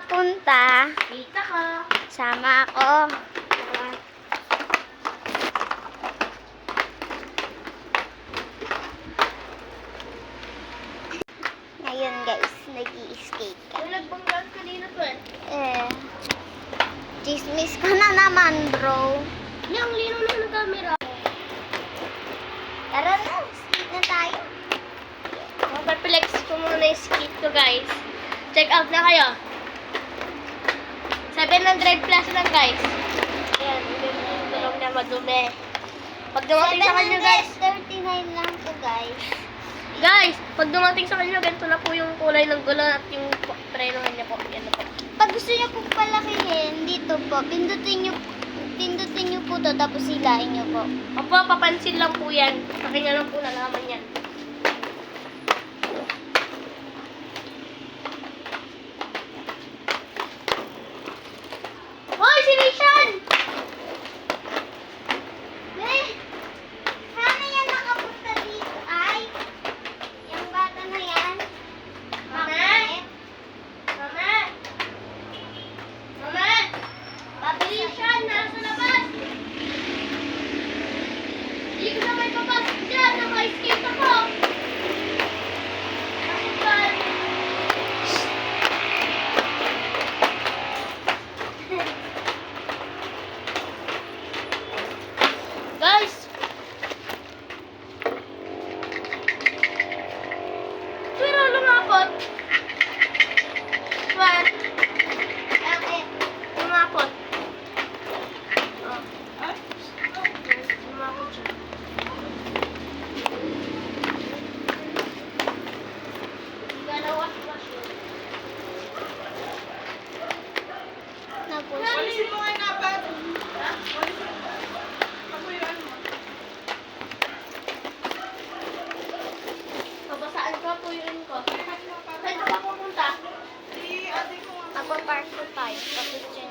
makapunta, Kita ka. sama ako. Ngayon guys, nag-i-skate ka. Ay, nagbanggaan kanina to eh. Chismis ka na naman, bro. Hindi, ang lino na ng camera. Tara na, skate na tayo. Mapaplex ko muna yung skate ko, guys. Check out na kayo. 700 plus lang, guys. Ayan, tulong na madumi. Pag dumating sa kanyo, guys. 739 lang to, guys. Guys, pag dumating sa kanyo, ganito na po yung kulay ng gulong at yung prenohan niya po. Yan na po. Pag gusto niyo po palakihin, dito po, pindutin niyo po to, tapos hilain niyo po. Opo, papansin lang po yan. Akin na lang po nalaman yan. Hoy, si Rishan! Sana yan nakapunta dito, ay? Yung bata na yan? Mama? Mama? Mama? Si Rishan, nasa labas! Hindi ko na may papasok dyan. Naka-escape ako. Nakasukal. Guys! Pero lumapot. Swan, Bakit? lumapot. Oh. Lumapot siya. Galawas-was yun. Napuso. Alisin mo nga yung dapat. Ha? Ako yung ano. Babasaan ko, tuyuin ko. Saan ka ba pupunta? Si ate ko nga. Magpa-park ko tayo. Tapos dyan